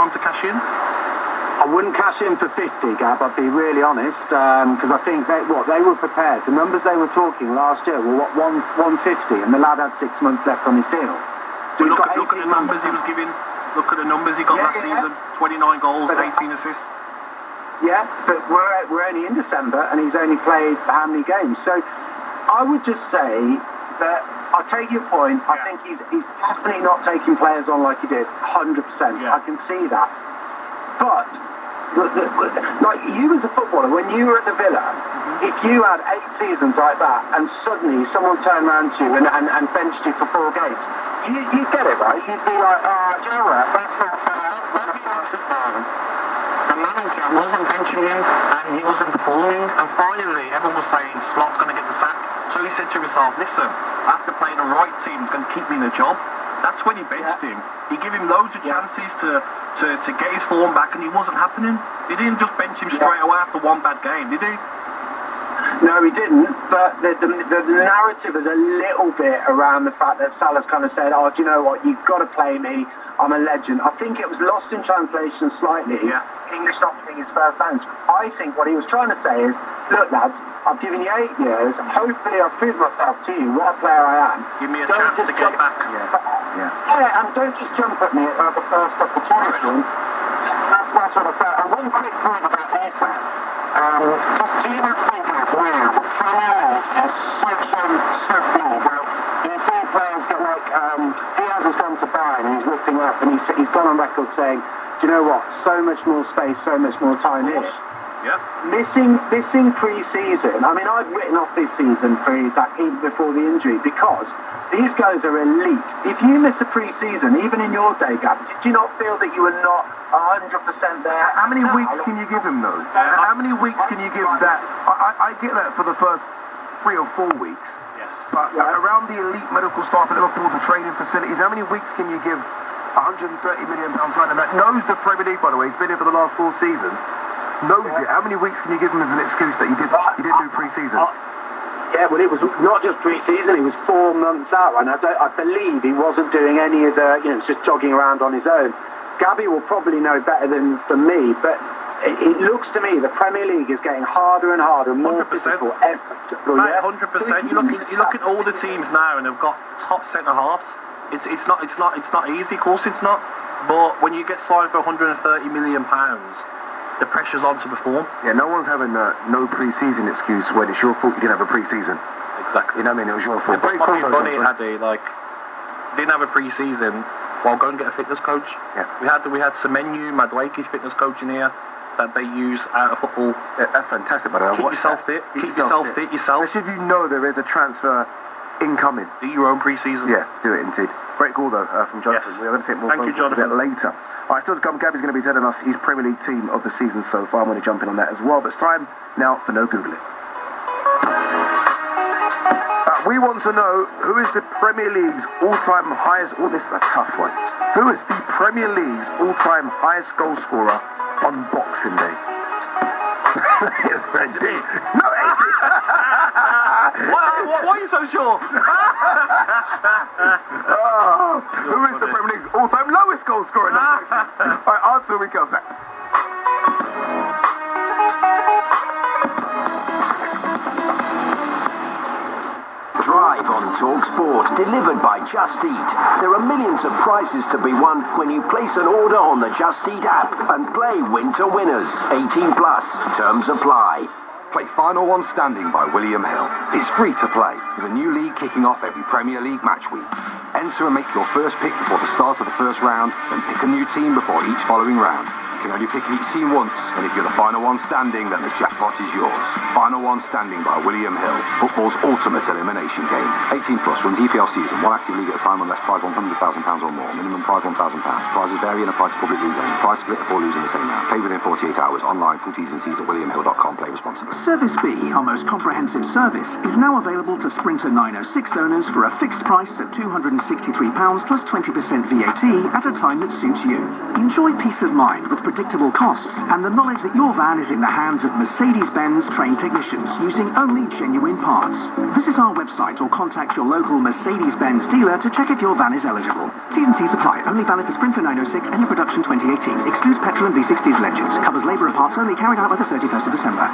time to cash in? I wouldn't cash in for 50, Gab, I'd be really honest, because I think they were prepared. The numbers they were talking last year were 150, and the lad had 6 months left on his deal. So look at the numbers he was giving. Look at the numbers he got last season. 29 goals, 18 assists. Yeah, but we're only in December, and he's only played how many games? So I would just say that I take your point. I think he's definitely not taking players on like he did, 100%. I can see that. But like you as a footballer, when you were at the Villa, if you had 8 seasons like that, and suddenly someone turned around to you and benched you for 4 games, you'd get it, right? You'd be like, do you know what? The manager wasn't benching him, and he wasn't performing, and finally everyone was saying Slott's going to get the sack. So he said to himself, listen, after playing the right team, he's going to keep me in the job. That's when he benched him. He gave him loads of chances to get his form back, and it wasn't happening. He didn't just bench him straight away after 1 bad game, did he? No, he didn't, but the narrative is a little bit around the fact that Salah's kind of said, oh, do you know what, you've got to play me, I'm a legend. I think it was lost in translation slightly, English not being his first language. I think what he was trying to say is, look lads, I've given you 8 years, hopefully I've proved myself to you, what a player I am. Give me a chance to get back. And don't just jump at me at the first opportunity. That's what I said. And one quick point about defense. Do you not think of now, the Premier League is so big. Well, you see players get like, Diaz has gone to Bayern and he's lifting up and he's gone on record saying, do you know what, so much more space, so much more time here. Yep. Missing pre-season. I mean, I've written off this season for that even before the injury because these guys are elite. If you miss a pre-season, even in your day, Gab, did you not feel that you were not 100% there? How many weeks can you give him, though? How many weeks can you give that? I get that for the first 3 or 4 weeks. Yes. But around the elite medical staff at Liverpool, the training facilities, how many weeks can you give £130 million signing that knows the Premier League, by the way, he's been here for the last 4 seasons, knows it. How many weeks can you give him as an excuse that you didn't do pre-season? Yeah, well, it was not just pre-season, it was 4 months out, and I believe he wasn't doing any of the, just jogging around on his own. Gabby will probably know better than me, but it looks to me the Premier League is getting harder and harder, more 100%. difficult. Right, 100%. You look at all the teams now, and they've got top centre halves. It's not easy. Of course, it's not. But when you get signed for £130 million, the pressure's on to perform. Yeah, no one's having no pre-season excuse when it's your fault you didn't have a pre-season. Exactly. You know what I mean? It was your fault. It's funny, Haddy, like, didn't have a pre-season, well, go and get a fitness coach. Yeah. We had Semenyo Madueke's fitness coach in here that they use out of football. Yeah, that's fantastic, by the way. Keep yourself fit. Keep yourself fit yourself. Especially if you know there is a transfer incoming. Do your own pre-season. Yeah, do it indeed. Great call though from Jonathan. Yes. We're going to take more Thank you, Jonathan. a bit later. Alright, still to come, Gabby's going to be telling us his Premier League team of the season so far. I'm going to jump in on that as well, but it's time now for No Googling. We want to know who is the Premier League's all-time highest... Oh, this is a tough one. Who is the Premier League's all-time highest goal scorer on Boxing Day? Yes, Benji. No, Why are you so sure? Who is the Premier League's all-time lowest goal scorer? Alright, answer when we come back. Drive on Talk Sport, delivered by Just Eat. There are millions of prizes to be won when you place an order on the Just Eat app and play Winter Winners. 18 plus. Terms apply. Play Final One Standing by William Hill. It's free to play, with a new league kicking off every Premier League match week. Enter and make your first pick before the start of the first round, then pick a new team before each following round. You can only pick each team once, and if you're the final one standing, then the jackpot is yours. Final One Standing by William Hill. Football's ultimate elimination game. 18 plus, runs EPL season, one active league at a time unless prize £100,000 or more. Minimum prize £1,000. Prizes vary and apply to public leagues only. Prize split before losing the same round. Pay within 48 hours. Online, full T's and C's at williamhill.com. Play responsibly. Service B, our most comprehensive service, is now available to Sprinter 906 owners for a fixed price of £263 plus 20% VAT at a time that suits you. Enjoy peace of mind with predictable costs, and the knowledge that your van is in the hands of Mercedes-Benz trained technicians using only genuine parts. Visit our website or contact your local Mercedes-Benz dealer to check if your van is eligible. T's and C's apply. Only valid for Sprinter 906, end of production 2018. Excludes petrol and V6 diesel engines. Covers labour and parts only, carried out by the 31st of December.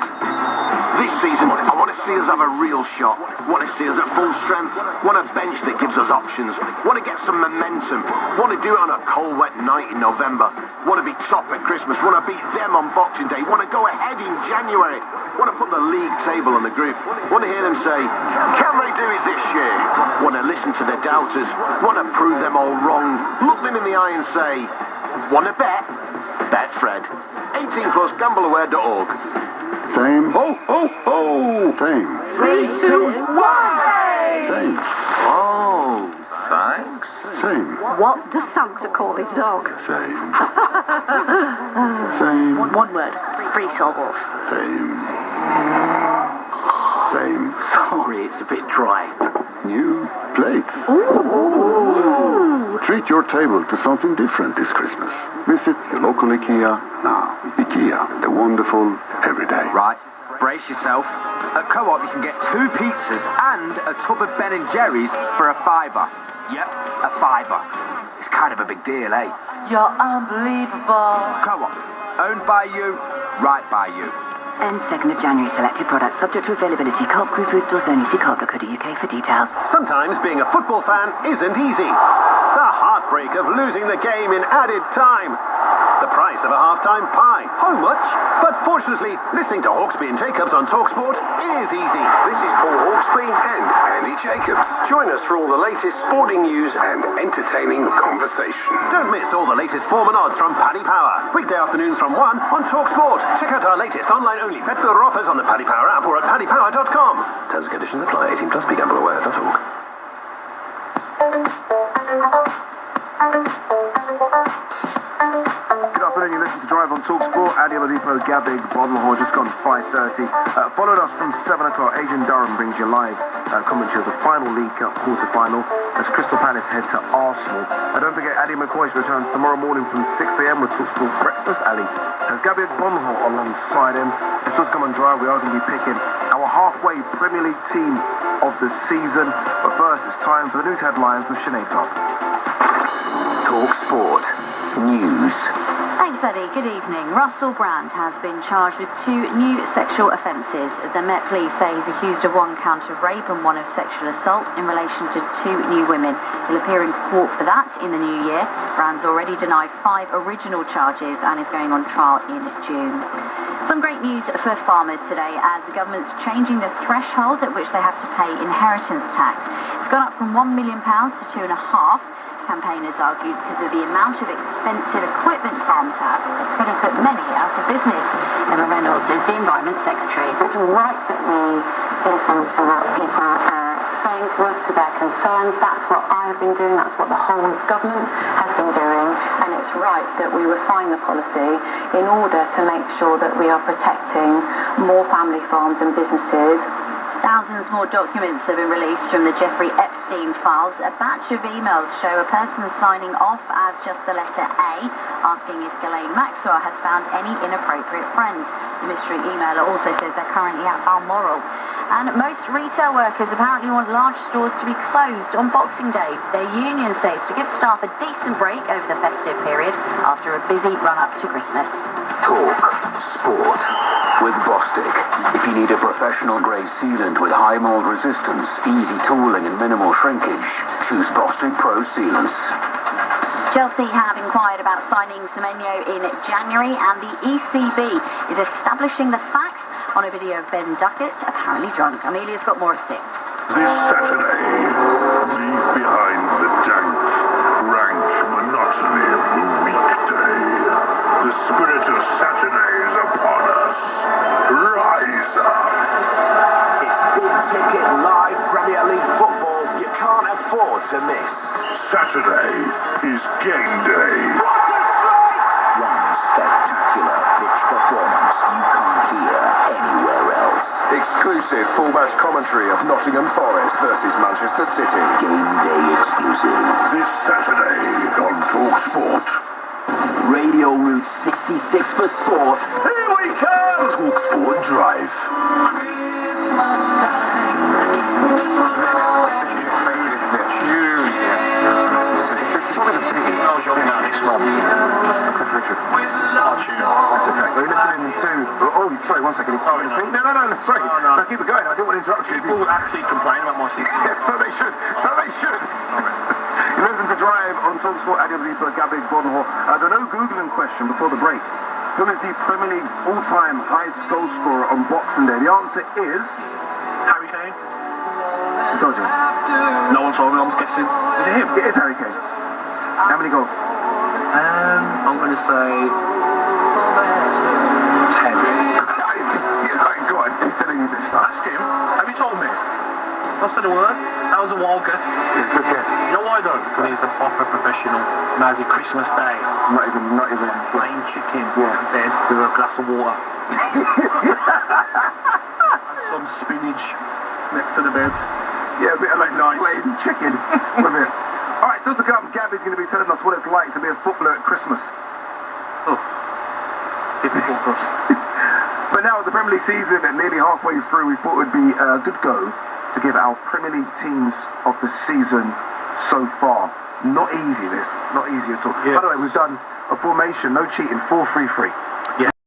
This season, I want to see us have a real shot. Want to see us at full strength. Want a bench that gives us options. Want to get some momentum. Want to do it on a cold, wet night in November. Want to be top at Christmas. Want to beat them on Boxing Day. Want to go ahead in January. Want to put the league table on the group. Want to hear them say, can they do it this year? Want to listen to the doubters. Want to prove them all wrong. Look them in the eye and say, want to bet? Bet Fred. 18 plus, gambleaware.org. Same. Ho, ho, ho! Same. 3, 2, 1! Same. Oh, thanks. Same. What does Santa call his dog? Same. Same. One word. Free syllables. Same. Same. Sorry, it's a bit dry. New plates. Ooh. Treat your table to something different this Christmas. Visit your local IKEA now. IKEA, the wonderful everyday. Right, brace yourself. At Co-op you can get 2 pizzas and a tub of Ben & Jerry's for a £5. Yep, a £5. It's kind of a big deal, eh? You're unbelievable. Co-op, owned by you, right by you. And 2nd of January, selected products subject to availability. Co-op Group Food Stores only. See co-op.co.uk for details. Sometimes being a football fan isn't easy. The heartbreak of losing the game in added time. The price of a half-time pie. How much? But fortunately, listening to Hawksby and Jacobs on TalkSport is easy. This is Paul Hawksby and Andy Jacobs. Join us for all the latest sporting news and entertaining conversation. Don't miss all the latest form and odds from Paddy Power. Weekday afternoons from 1 on TalkSport. Check out our latest online-only bet builder offers on the Paddy Power app or at paddypower.com. Terms and conditions apply. 18 plus. BeGambleAware.org. Good afternoon, you listen to Drive on TalkSport. Adi Oladipo, Gabig, Bodenhall, just gone 5:30. Followed us from 7 o'clock. Adrian Durham brings you live commentary of the final League Cup quarter-final as Crystal Palace head to Arsenal. Don't forget, Adi McCoy returns tomorrow morning from 6 a.m. with TalkSport Breakfast. Ali has Gabig Bodenhall alongside him. This was Come on Drive. We are going to be picking our halfway Premier League team of the season. But first, it's time for the news headlines with Sinead Cobb. TalkSport News. Thanks, Eddie. Good evening. Russell Brand has been charged with 2 new sexual offences. The Met Police say he's accused of 1 count of rape and 1 of sexual assault in relation to 2 new women. He'll appear in court for that in the new year. Brand's already denied 5 original charges and is going on trial in June. Some great news for farmers today as the government's changing the threshold at which they have to pay inheritance tax. It's gone up from £1 million to 2.5 million. Campaigners argued because of the amount of expensive equipment farms have, it's going to put many out of business. Emma Reynolds is the Environment Secretary. It's right that we listen to what people are saying to us, to their concerns. That's what I have been doing, that's what the whole government has been doing, and it's right that we refine the policy in order to make sure that we are protecting more family farms and businesses. Thousands more documents have been released from the Jeffrey Epstein files. A batch of emails show a person signing off as just the letter A, asking if Ghislaine Maxwell has found any inappropriate friends. The mystery emailer also says they're currently at Balmoral. And most retail workers apparently want large stores to be closed on Boxing Day. Their union says to give staff a decent break over the festive period after a busy run-up to Christmas. Talk Sport with Bostik. If you need a professional grade sealant with high mold resistance, easy tooling and minimal shrinkage, choose Bostik Pro Sealants. Chelsea have inquired about signing Semenyo in January, and the ECB is establishing the facts on a video of Ben Duckett apparently drunk. Amelia's got more at 6. This Saturday, leave behind the dank, rank monotony of the weekday. The spirit of Saturday is upon us. Rise up! It's big ticket live Premier League football you can't afford to miss. Saturday is game day. One spectacular pitch performance you can't hear anywhere else. Exclusive full-match commentary of Nottingham Forest versus Manchester City. Game day exclusive. This Saturday on TalkSport. Radio Route 66 for sport. Here we come! Talk Sport Drive. Sorry, one second. No, sorry. No, keep it going. I didn't want to interrupt you. People actually complain about my seat. Yeah, so they should. You listen to Drive on TalkSport, Adil Reaper, Gabig Bonho. The no Googling question before the break. Who is the Premier League's all-time highest goal scorer on Boxing Day? The answer is... Harry Kane. I told you. No one told me, I was guessing. Is it him? It is Harry Kane. How many goals? I'm going to say... 10. Go on, he's telling you this stuff. Ask him. Have you told me? I said a word. That was a wild guess. It's a good guess. You know why though? Because he's a proper professional. Imagine Christmas Day. Not even. Plain chicken. Yeah. Bed with a glass of water. Some spinach next to the bed. Yeah, a bit of like nice. Plain chicken with it. Alright, still to come, Gabby's going to be telling us what it's like to be a footballer at Christmas. Oh. Difficult for us. But now, the Premier League season, and nearly halfway through, we thought it would be a good go to give our Premier League teams of the season so far. Not easy, this. Not easy at all. Yeah. By the way, we've done a formation, no cheating, 4-3-3.